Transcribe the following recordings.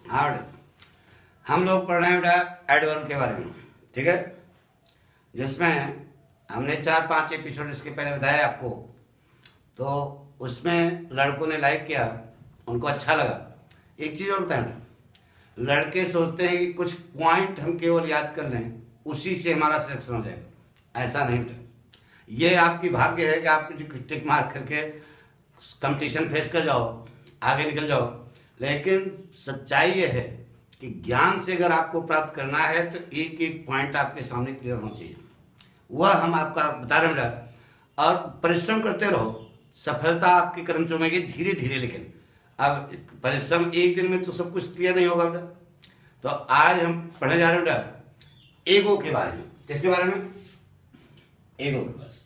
हाँ बेटा, हम लोग पढ़ रहे हैं बेटा एडवर्ब के बारे में, ठीक है, जिसमें हमने 4-5 एपिसोड इसके पहले बताया आपको। तो उसमें लड़कों ने लाइक किया, उनको अच्छा लगा। एक चीज़ और बताएं बेटा, लड़के सोचते हैं कि कुछ पॉइंट हम केवल याद कर लें, उसी से हमारा सिलेक्शन हो जाएगा। ऐसा नहीं बेटा, ये आपकी भाग्य है कि आप टिक मार करके कंपटीशन फेस कर जाओ, आगे निकल जाओ। लेकिन सच्चाई ये है कि ज्ञान से अगर आपको प्राप्त करना है तो एक एक पॉइंट आपके सामने क्लियर होना चाहिए। वह हम आपका बता रहे हैं बेटा, और परिश्रम करते रहो, सफलता आपके कदम चूमेगी धीरे धीरे। लेकिन अब परिश्रम एक दिन में तो सब कुछ क्लियर नहीं होगा बेटा। तो आज हम पढ़ने जा रहे हैं बेटा ईगो के बारे में। किसके बारे में? ईगो के बारे में।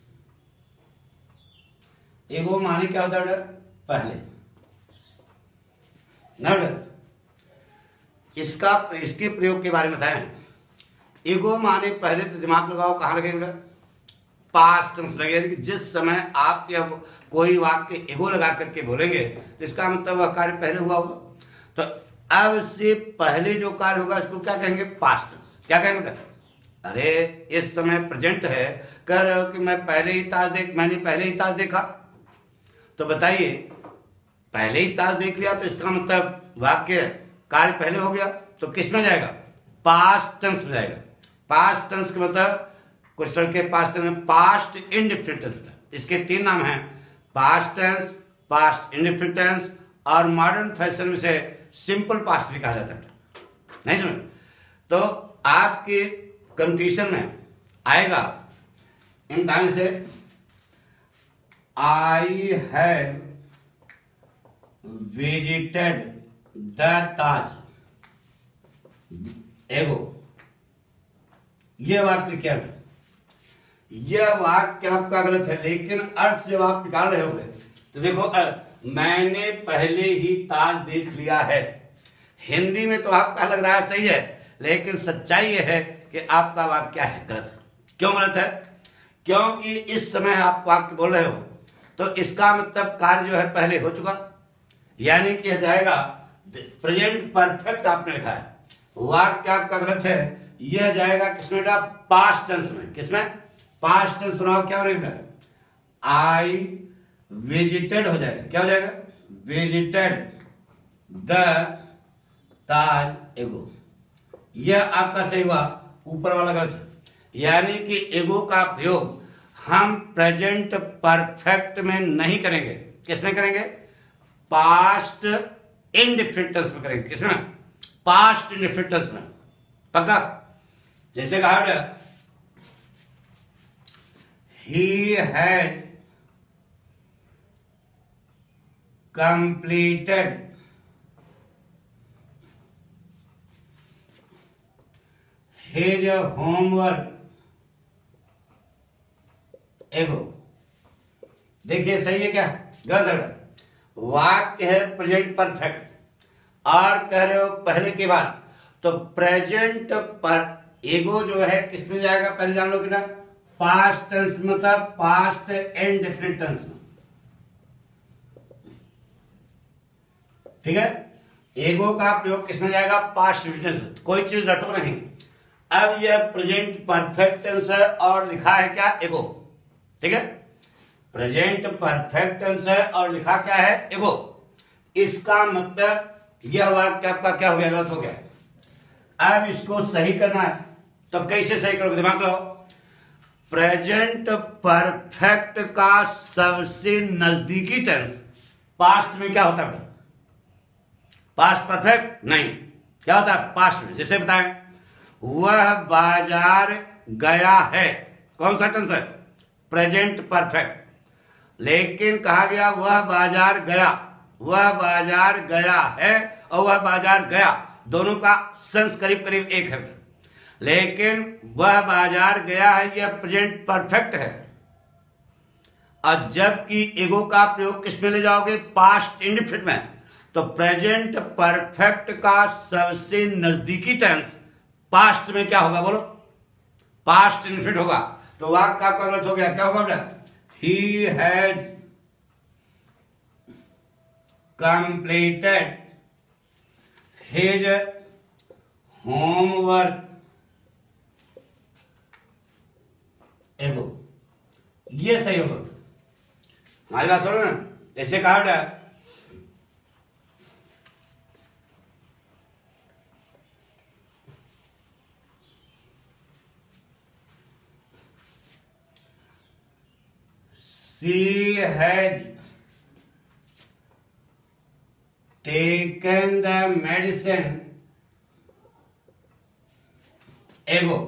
ईगो माने क्या होता है बेटा? पहले ना बेटा, इसके प्रयोग के बारे में बताएं। ईगो माने पहले, तो दिमाग लगाओ कहाँ लगेगा बेटा? पास्ट टेंस लगेगा कि जिस समय आप या कोई वाक्य ईगो लगा करके बोलेंगे तो इसका मतलब वह कार्य पहले हुआ होगा। तो अब से पहले जो कार्य होगा इसको क्या कहेंगे? Past tense. क्या कहेंगे बेटा? अरे इस समय प्रेजेंट है, कह रहे हो कि मैंने पहले ही ताश देखा। तो बताइए, पहले ही ताश देख लिया तो इसका मतलब वाक्य कार्य पहले हो गया, तो किस में जाएगा? पास्ट टेंस में जाएगा। पास्ट टेंस का मतलब कुछ के पास्ट टेंस में पास्ट इंडेफिनिट टेंस। इसके 3 नाम हैं, past tense, past indefinite tense और मॉडर्न फैशन में से सिंपल पास्ट भी कहा जाता है। नहीं समझ? तो आपके कंपटीशन में आएगा इम्तिहान से, I have visited the Taj ego. यह वाक्य क्या है? यह वाक्य आपका गलत है, लेकिन अर्थ जब आप निकाल रहे होगे तो देखो, मैंने पहले ही ताज देख लिया है। हिंदी में तो आपका लग रहा है सही है, लेकिन सच्चाई यह है कि आपका वाक्य क्या है? गलत है। क्यों गलत है? क्योंकि इस समय आप वाक्य बोल रहे हो तो इसका मतलब कार्य जो है पहले हो चुका, यानी कि जाएगा प्रेजेंट परफेक्ट आपने लिखा है। वाक्य आपका गलत है, यह जाएगा किसमें? पास्ट टेंस में। किसमें? पास्ट टेंस बनाओ, क्या हो रहा? आई विजिटेड हो जाएगा। क्या हो जाएगा? Visited the Taj ego. यह आपका सही हुआ, ऊपर वाला गलत है। यानी कि ईगो का प्रयोग हम प्रेजेंट परफेक्ट में नहीं करेंगे। किसमें करेंगे? पास्ट इंडेफिनिट टेंस में करेंगे। किसमें? पास्ट इंडेफिनिट टेंस में। पक्का? जैसे कहा बेटा, he has completed his homework ego. देखिए सही है क्या? गलत है। वाक्य है प्रेजेंट परफेक्ट और कह रहे हो पहले के बाद, तो प्रेजेंट पर ईगो जो है किसमें जाएगा? पहले जान लो कि ना, पास्ट टेंस मतलब पास्ट इंडेफिनिट टेंस में। ठीक है? ईगो का प्रयोग किसमें जाएगा? Past indefinite tense. कोई चीज रटो नहीं। अब यह प्रेजेंट परफेक्ट टेंस है और लिखा है क्या? ईगो। ठीक है? प्रेजेंट परफेक्ट टेंस है और लिखा क्या है? ईगो। इसका मतलब यह वाक्य आपका क्या हो गया? गलत हो गया। अब इसको सही करना है, तो कैसे सही करोगे? दिमाग लगाओ। प्रेजेंट परफेक्ट का सबसे नजदीकी टेंस पास्ट में क्या होता है? पास्ट परफेक्ट नहीं, क्या होता है पास्ट में? जैसे बताएं, वह बाजार गया है। कौन सा टेंस है? Present perfect. लेकिन कहा गया वह बाजार गया। वह बाजार गया है और वह बाजार गया, दोनों का सेंस करीब करीब एक है। लेकिन वह बाजार गया है, यह प्रेजेंट परफेक्ट है। और जबकि ईगो का प्रयोग किस में ले जाओगे? पास्ट इंडेफिनिट में। तो प्रेजेंट परफेक्ट का सबसे नजदीकी टेंस पास्ट में क्या होगा? बोलो, पास्ट इंडेफिनिट होगा। तो वाक्य आपका गलत हो गया। क्या होगा बेटा? He has completed his homework एगो, ये सही होगा। हमारी बात सुनो ना, जैसे कहा बेटा she has taken the medicine एगो,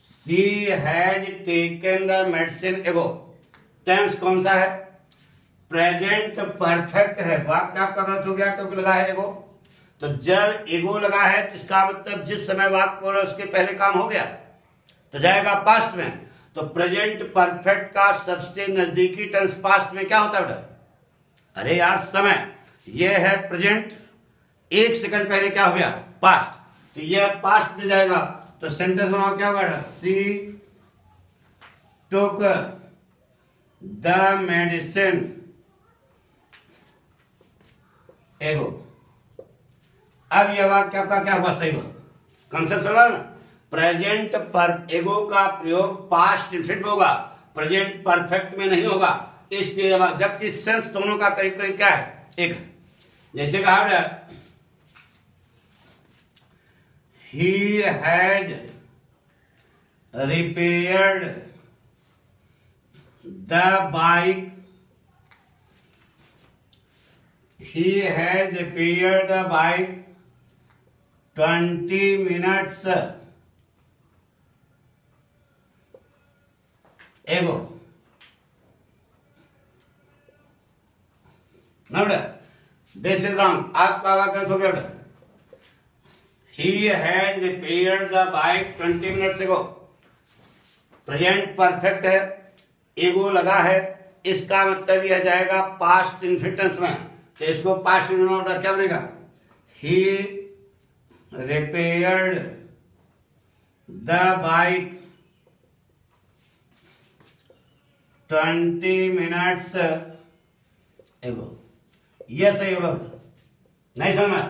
she has taken the medicine एगो। टेंस कौन सा है? प्रेजेंट परफेक्ट है। वाक्य आपका गलत हो गया क्योंकि लगा है एगो। तो जब एगो लगा है तो इसका मतलब जिस समय वाक्य हो रहा है उसके पहले काम हो गया तो जाएगा पास्ट में। तो प्रेजेंट परफेक्ट का सबसे नजदीकी टेंस पास्ट में क्या होता है बेटा? अरे यार समय, ये है प्रेजेंट, एक सेकंड पहले क्या हो गया? पास्ट। तो ये पास्ट में जाएगा तो सेंटेंस बनाओ, क्या होगा? सी टुक द मेडिसिन एगो। अब यह वाक्य आपका क्या हुआ? सही हुआ। कंसेप्ट समझ ना? प्रेजेंट पर एगो का प्रयोग पास्ट इंफिनिटिव होगा, प्रेजेंट परफेक्ट में नहीं होगा। इसलिए जबकि सेंस दोनों का करीब करीब क्या है? एक। जैसे कहा he has repaired the bike, he has repaired the bike 20 minutes एगो। ना बेटा, दिस इज रॉन्ग, आपका वाक्य हो गया बेटा। He has repaired the bike 20 minutes एगो। प्रेजेंट परफेक्ट है, एगो लगा है, इसका मतलब यह जाएगा पास्ट इन्फिनिटिव में। तो इसको पास्ट इन्फिनिटिव क्या बनेगा? He repaired the bike 20 minutes ago. यह सही होगा, नहीं समझा?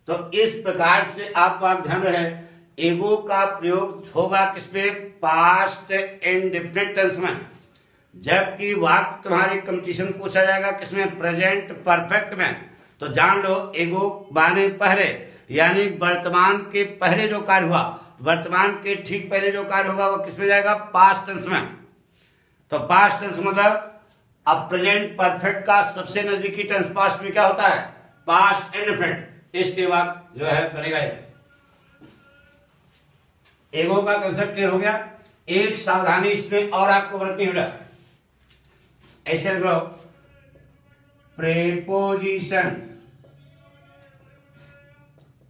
तो इस प्रकार से आप ध्यान रहे, एगो का प्रयोग होगा किसमें? पास्ट इंडेफिनिट टेंस में। जबकि वाक्य तुम्हारी कंपटीशन पूछा जाएगा किसमें? प्रेजेंट परफेक्ट में। तो जान लो एगो माने पहले, यानी वर्तमान के पहले जो कार्य हुआ, वर्तमान के ठीक पहले जो कार्य होगा वो किसमें जाएगा? पास्ट टेंस में। तो पास्ट टेंस मतलब अब प्रेजेंट परफेक्ट का सबसे नजदीकी टेंस पास्ट में क्या होता है? Past indefinite. इसके बाद जो है बनेगा एगो का कंसेप्ट क्लियर हो गया। एक सावधानी इसमें और आपको बरतनी है बेटा, ऐसे लिख लो, preposition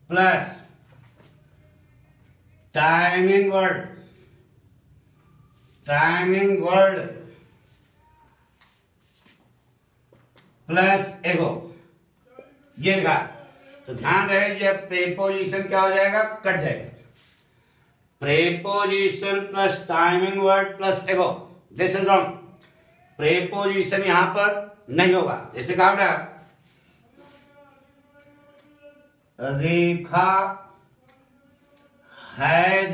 plus timing word, timing word plus ago, ये लिखा। तो ध्यान रहे ये प्रेपोजिशन क्या हो जाएगा? कट जाएगा। Preposition plus timing word plus एगो, दिस इज रॉन्ग। प्रेपोजिशन यहां पर नहीं होगा। जैसे कहा बेटा, रेखा हैज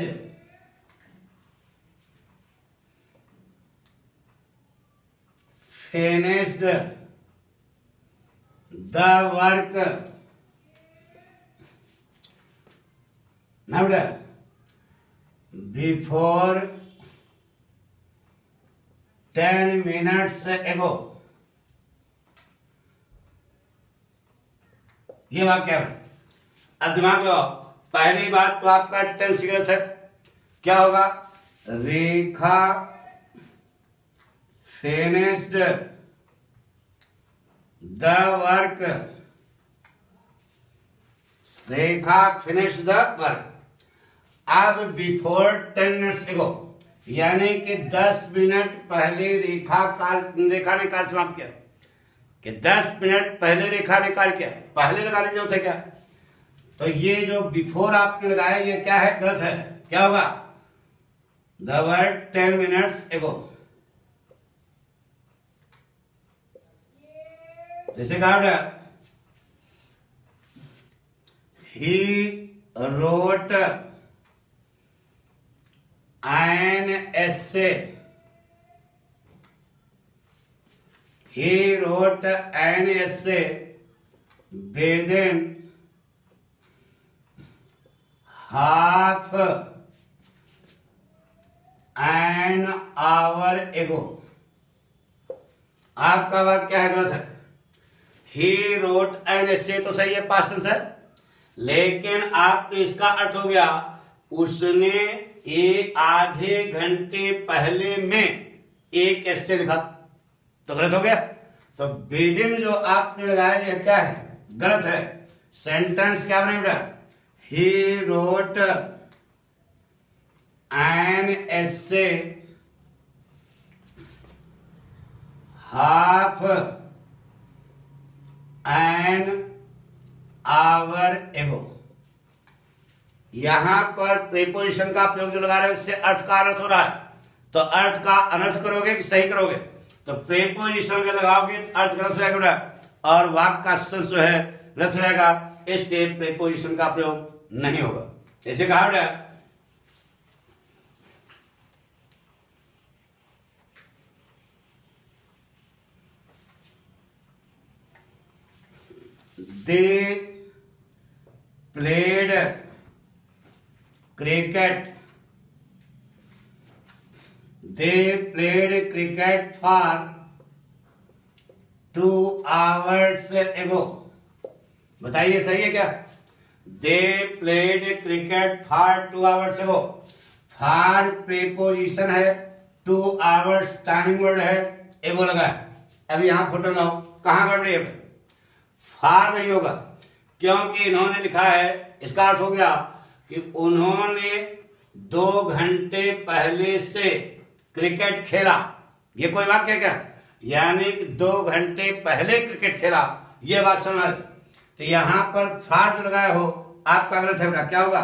फिनिश्ड द वर्क, ना बेटा, बिफोर 10 मिनट्स एगो। ये वाक्य है। अब दिमाग में पहली बात तो आपका टेंस गलत है। क्या होगा? Rekha finished the work, Rekha finished the work. अब बिफोर 10 मिनट्स एगो, यानी कि 10 मिनट पहले रेखा ने कार्य समाप्त किया। कि 10 मिनट पहले रेखा ने कार्य किया, पहले लगाने जो थे क्या? तो ये जो बिफोर आपने लगाया ये क्या है? गलत है। क्या होगा? द वर्ड 10 मिनट्स एगो। जैसे कहा he wrote an essay. He wrote an essay within half an hour ago. आपका वाक्य है गलत है। He wrote an essay तो सही है, पास्ट टेंस है, लेकिन आप इसका अर्थ हो गया उसने एक आधे घंटे पहले में एक एसे लिखा, तो गलत हो गया। तो विदिन जो आपने लगाया ये क्या है, गलत है। सेंटेंस क्या बनेगा, he wrote an essay half an hour एगो। यहां पर प्रीपोजिशन का प्रयोग जो लगा रहे हैं उससे अर्थ का अनर्थ हो रहा है, तो अर्थ का अनर्थ करोगे कि सही करोगे, तो प्रीपोजिशन के लगाओगे तो अर्थ गलत हो जाएगा और वाक्य का सेंस जो है गलत हो जाएगा, इसलिए प्रीपोजिशन का प्रयोग नहीं होगा। जैसे कहा बेटा they played cricket. They played cricket for 2 hours ago. बताइए सही है क्या? They played cricket for 2 hours ago. For preposition है, 2 hours टाइमिंग वर्ड है, एगो लगा है। अब यहां फोटो लाओ, कहां गड़बड़ी है? फार नहीं होगा, क्योंकि इन्होंने लिखा है, इसका अर्थ हो गया कि उन्होंने 2 घंटे पहले से क्रिकेट खेला। ये कोई वाक्य है क्या? यानी कि 2 घंटे पहले क्रिकेट खेला, ये बात समझ। तो यहां पर फार जो लगाया हो आपका गलत है बेटा, क्या होगा?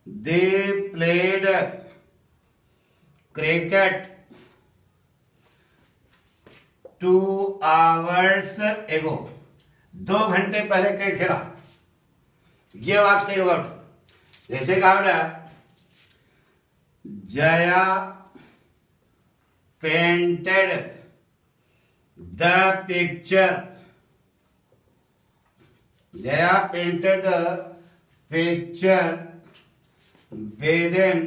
They played cricket 2 hours ago. 2 घंटे पहले क्रिकेट खेला, ये वाक्य सही होगा। जैसे कहा बेटा Jaya painted the picture. Jaya painted the picture within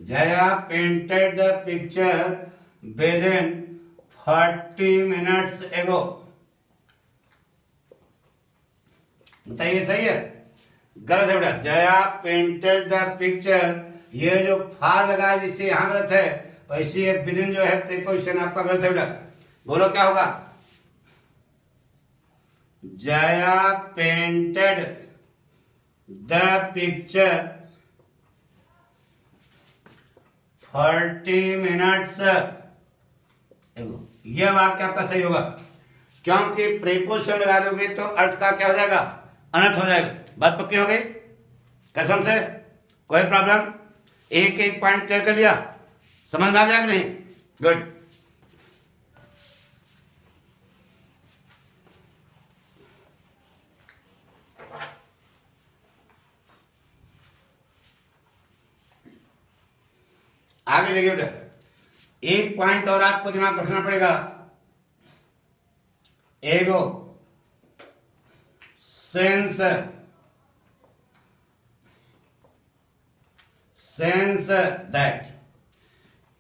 Jaya painted the picture within 40 minutes ago. बताइए सही है, गलत है बेटा। जया पेंटेड द पिक्चर, ये जो फार लगा है जिससे यहां गलत है, वैसे ये विदिन जो है प्रीपोजिशन आपका गलत है बेटा। बोलो क्या होगा? Jaya painted the picture 40 minutes एगो। यह वाक्य आपका सही होगा, क्योंकि प्रीपोजिशन लगा दोगे तो अर्थ का क्या हो जाएगा, अनर्थ हो जाएगा। बात पक्की हो गई कसम से? कोई प्रॉब्लम? एक एक पॉइंट क्लियर कर लिया, समझ में आ जाएगा नहीं? गुड। आगे देखिए बेटा, एक पॉइंट और आपको दिमाग रखना पड़ेगा। एगो सेंस दैट,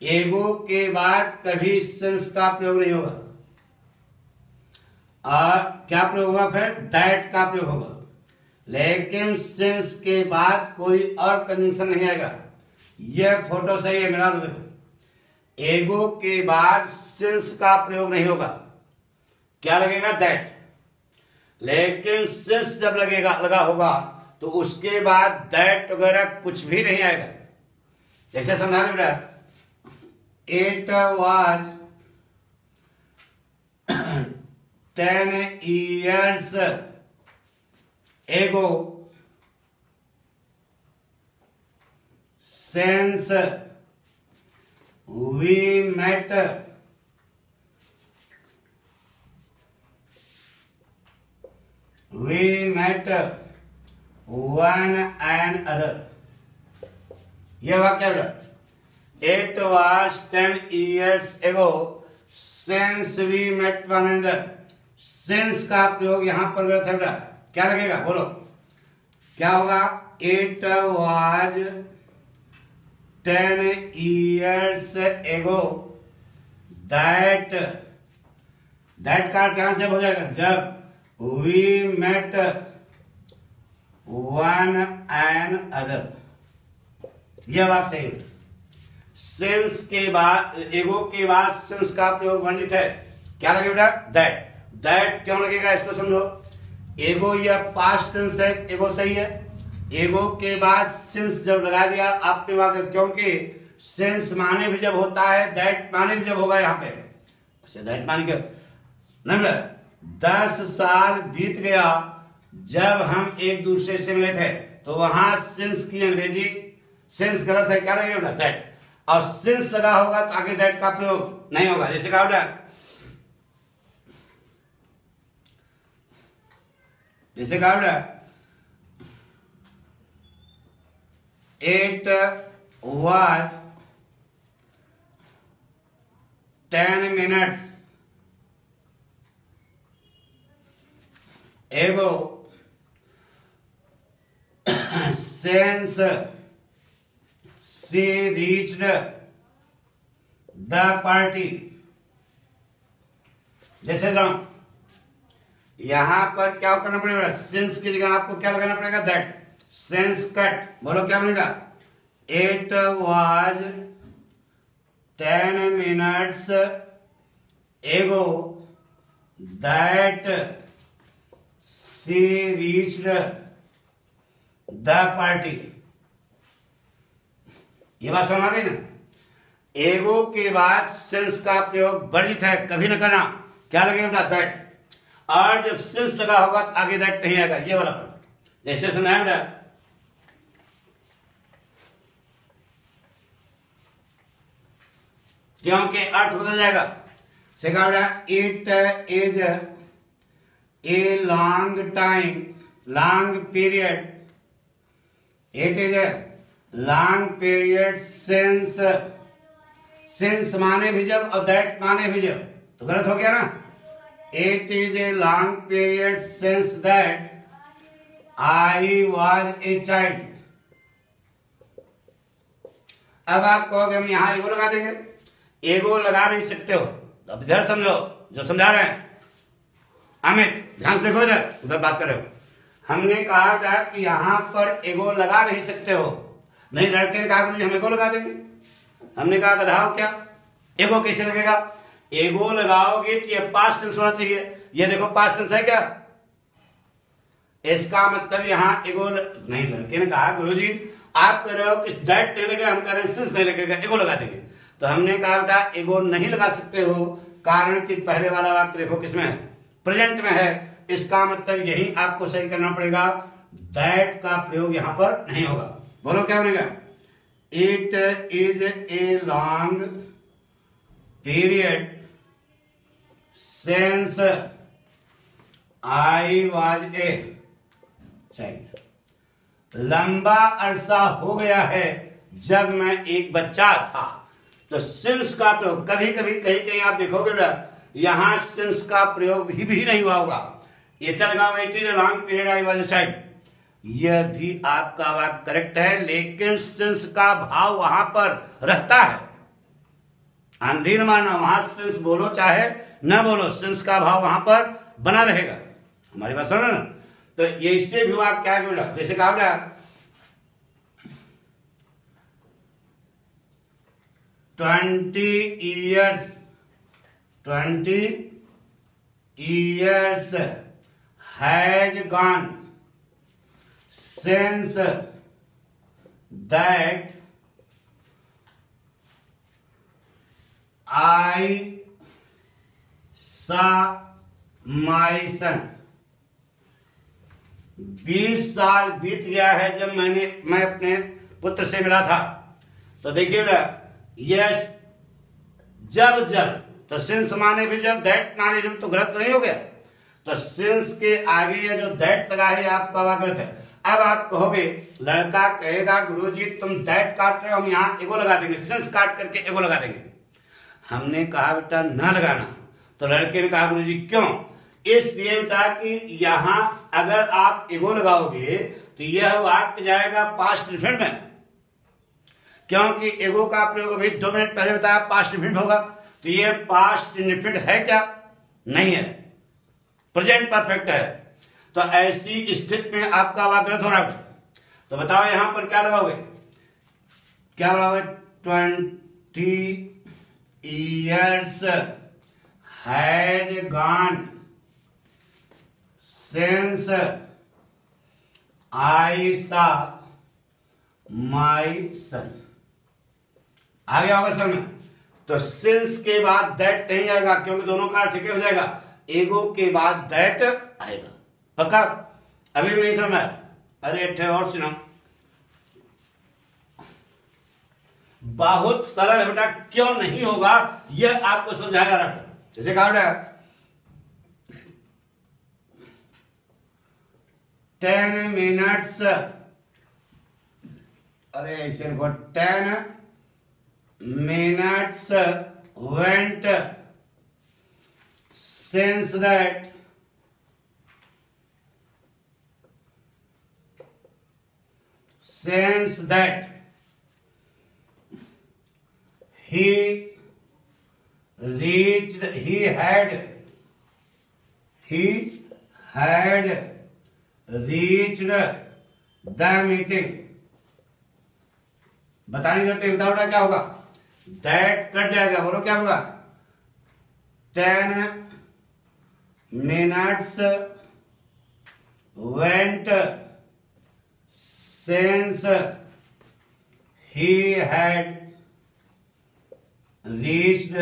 एगो के बाद कभी सेंस का प्रयोग नहीं होगा, और क्या प्रयोग होगा? फिर दैट का प्रयोग होगा, लेकिन सेंस के बाद कोई और कंजंक्शन नहीं आएगा। यह फोटो सही है, मिला दो देखो। एगो के बाद सिंस का प्रयोग नहीं होगा, क्या लगेगा? दैट। लेकिन सिंस जब लगा होगा तो उसके बाद दैट वगैरह कुछ भी नहीं आएगा। जैसे समझा दे बेटा, it was 10 years ago since we met met one another. ये वाक्य है. It was 10 years ago since we met one another. Since का प्रयोग यहां पर गलत है बेटा. क्या लगेगा बोलो, क्या होगा? It was 10 years ago that का क्या जब हो जाएगा? जब we met one another. यह वाक्य सही है. सिंस के बाद, एगो के बाद सिंस का प्रयोग वर्जित है. क्या लगे बेटा? दैट. दैट क्यों लगेगा इसको समझो. एगो यह पास्ट टेंस है, एगो सही है. एगो के बाद सिंस जब लगा दिया आपने वाक्य, क्योंकि सिंस माने भी जब होता है, दैट माने भी जब होगा यहाँ पे. दैट माने क्यों नहीं बेटा? 10 साल बीत गया जब हम एक दूसरे से मिले थे, तो वहां सिंस की अंग्रेजी सिंस गलत है. क्या लगेगा बेटा? दैट. और सिंस लगा होगा तो आगे दैट का प्रयोग नहीं होगा. जैसे कहा बेटा, जैसे कहा बेटा, it was 10 minutes ago since she reached the party. जैसे यहां पर क्या करना पड़ेगा? सिंस की जगह आपको क्या लगाना पड़ेगा? दैट. Since cut. बोलो क्या बनेगा? It was 10 minutes ago that she reached the party. ये बात समझ आ गई ना? एगो के बाद सिंस का प्रयोग वर्जित है, कभी ना करना. क्या लगेगा? दैट. और जब सिंस लगा होगा तो आगे दैट नहीं आएगा. ये वाला पॉइंट जैसे सुना है बेटा, क्योंकि अर्थ बदल जाएगा. सेकंड बेटा, it is a long time, long period. It is a long period since. Since माने भी जब और दैट माने भी जब, तो गलत हो गया ना. It is a long period since that I was a child. अब आप कहोगे हम यहां एगो लगा देंगे. एगो लगा नहीं सकते हो. अब इधर समझो, जो समझा रहे हैं. अमित ध्यान से देखो, इधर उधर बात कर रहे हो. हमने कहा था कि यहां पर एगो लगा नहीं सकते हो. नहीं, लड़के ने कहा हम एगो लगा देंगे. हमने कहा गधाओ क्या, एगो कैसे लगेगा? एगो लगाओगे तो ये पास्ट टेंस होना चाहिए. ये देखो पास्ट टेंस है क्या? इसका मतलब यहां एगो नहीं. लड़के ने कहा गुरुजी आप कह रहे हो कि दैट नहीं लगेगा, हम कह रहे हैं सिंस नहीं लगेगा, एगो लगा देंगे. तो हमने कहा बेटा एगो नहीं लगा सकते हो, कारण कि पहले वाला वाक्य देखो किसमें है? प्रेजेंट में है. इसका मतलब यही आपको सही करना पड़ेगा. दैट का प्रयोग यहां पर नहीं होगा. बोलो क्या बनेगा? It is a long period since I was a child. लंबा अरसा हो गया है जब मैं एक बच्चा था. तो सिंस का प्रयोग कभी कभी कहीं कहीं आप देखोगे यहां सिंस का प्रयोग भी नहीं हुआ होगा. ये चलेगा it is a long period I was a child. यह भी आपका वाक्य करेक्ट है, लेकिन सिंस का भाव वहां पर रहता है. आंधी न मानना, वहां सिंस बोलो चाहे न बोलो, सिंस का भाव वहां पर बना रहेगा. हमारी बात सुनो ना. तो ये इससे भी वाक्य क्या है? जैसे कहा बेटा 20 years has gone since that I saw my son. 20 साल बीत गया है जब मैं अपने पुत्र से मिला था. तो देखिए यस जब जब, तो सिंस माने भी जब, दैट माने जब, तो गलत नहीं हो गया. तो सिंस के आगे ये जो दैट लगा है आपका वाक्य है। अब आप कहोगे, लड़का कहेगा गुरुजी तुम दैट काट रहे हो, हम यहाँ एगो लगा देंगे, सिंस काट करके एगो लगा देंगे। हमने कहा बेटा ना लगाना, तो लड़के ने कहा गुरुजी क्यों? इसलिए बेटा कि यहां अगर आप एगो लगाओगे तो यह वाक्य जाएगा पास्ट इंफिनिट में, क्योंकि एगो का प्रयोग अभी 2 मिनट पहले बताया पास्ट इंफिनिट होगा, तो ये पास्ट इंफिनिट है क्या? नहीं है, प्रेजेंट परफेक्ट है। तो ऐसी स्थिति में आपका वाक्य गलत हो रहा है। तो बताओ यहां पर क्या लगाओगे? क्या लगाओगे? 20 years has gone since I saw my son। आ गया होगा समझ में? तो सिंस के बाद दैट नहीं आएगा, क्योंकि दोनों का अर्थ क्या हो जाएगा? एगो के बाद दैट आएगा। पक्का? अभी भी नहीं समझ आया? अरे एक और सुनो, बहुत सरल है बेटा, क्यों नहीं होगा यह आपको समझाएगा डॉक्टर। जैसे कहा बेटा 10 minutes, अरे ऐसे लिखो 10 minutes went since that he had reached the meeting। बताने करते बताओ क्या होगा? दैट कट जाएगा, बोलो क्या होगा? 10 minutes went since he had reached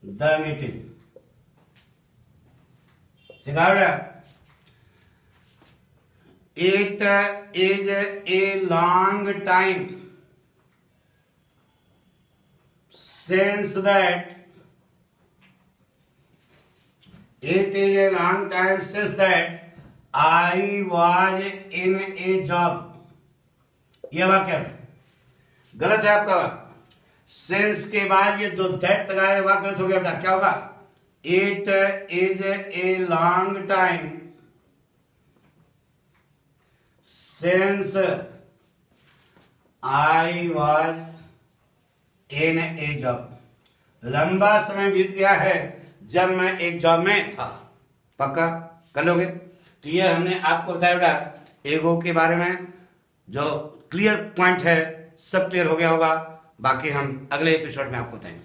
the meeting। सिखाओ। It is a long time since that I was in a job। यह वाक्य गलत है आपका। सिंस के बाद ये दो दैट लगाए, वाक्य गलत हो गया बेटा। क्या होगा? It is a long time since I was in A job. लंबा समय बीत गया है जब मैं एक जॉब में था। पक्का कर लोगे? तो ये हमने आपको बताया बेटा एगो के बारे में, जो क्लियर पॉइंट है सब क्लियर हो गया होगा। बाकी हम अगले एपिसोड में आपको बताएंगे।